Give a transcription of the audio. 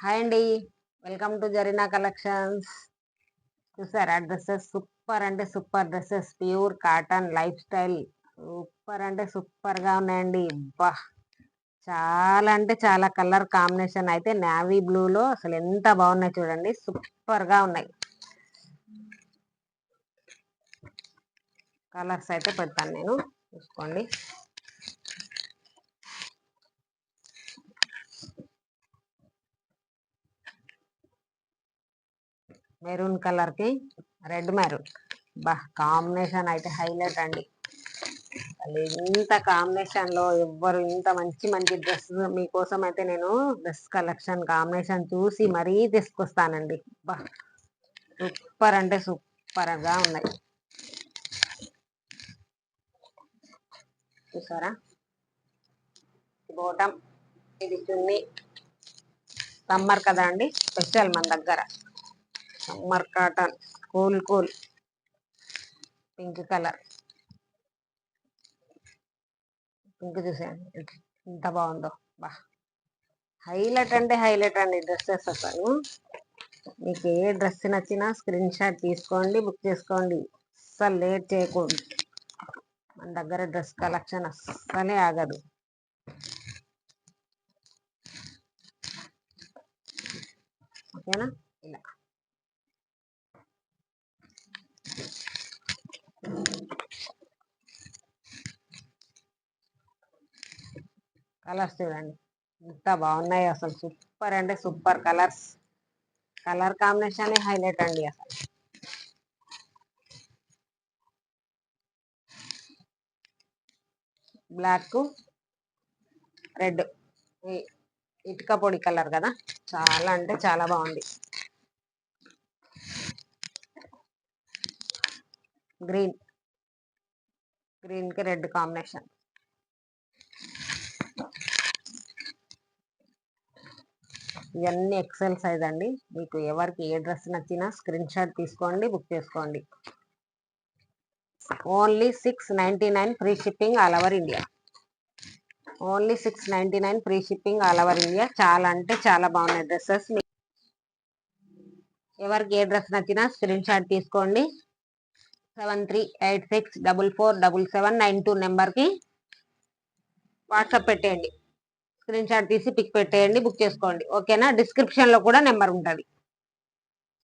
Hi అండి, welcome to Zarina collections. చూసారా dresses? Super అంటే super dresses, pure cotton life style. Super అంటే super గా ఉన్నాయండి. బా, చాలా అంటే చాలా కలర్ కాంబినేషన్ అయితే నేవీ బ్లూ లో అసలు ఎంత బాగున్నాయి చూడండి. సూపర్ గా ఉన్నాయి. కలర్స్ అయితే పెడతాను నేను, చూసుకోండి. మెరూన్ కలర్ కి రెడ్ మెరూన్, బా కాంబినేషన్ అయితే హైలైట్ అండి. అసలు ఇంత కాంబినేషన్ లో ఎవ్వరు ఇంత మంచి మంచి డ్రెస్ మీకోసం అయితే నేను డ్రెస్ కలెక్షన్ కాంబినేషన్ చూసి మరీ తీసుకొస్తానండి. బా, సూపర్ అంటే సూపర్ గా ఉన్నాయి. చూసారా? బోటం, ఇది చున్నీ. సమ్మర్ కదా అండి, స్పెషల్ మన దగ్గర summer cotton cool cool pink colour. Pink చూసాను ఎంత బాగుందో. బా, హైలైట్ అంటే హైలైట్ అండి డ్రెస్సెస్. అసలు మీకు ఏ డ్రెస్ నచ్చినా స్క్రీన్ షాట్ తీసుకోండి, బుక్ చేసుకోండి. అస్సలు లేట్ చేయకూడదు. మన దగ్గర డ్రెస్ కలెక్షన్ అస్సలే ఆగదు. ఓకేనా? ఇలా కలర్స్ చూడండి ఎంత బాగున్నాయి. అసలు సూపర్ అంటే super colours. Colour combination highlight అండి. అసలు బ్లాక్ రెడ్, ఇటుక పొడి కలర్ కదా, చాలా అంటే చాలా బాగుంది. గ్రీన్, గ్రీన్ కి రెడ్ కాంబినేషన్. ఇవన్నీ ఎక్సెల్ సైజ్ అండి. మీకు ఎవరికి ఏ డ్రెస్ నచ్చినా స్క్రీన్ షాట్ తీసుకోండి, బుక్ చేసుకోండి. Only 699 free shipping all over India. Only 699 free shipping all over India. చాలా అంటే చాలా బాగున్నాయి డ్రెస్సెస్. ఎవరికి ఏ డ్రెస్ నచ్చినా స్క్రీన్ షాట్ తీసుకోండి. 7386447792 నెంబర్కి వాట్సాప్ పెట్టేయండి. స్క్రీన్ షాట్ తీసి పిక్ పెట్టేయండి, బుక్ చేసుకోండి. ఓకేనా? డిస్క్రిప్షన్లో కూడా నెంబర్ ఉంటుంది.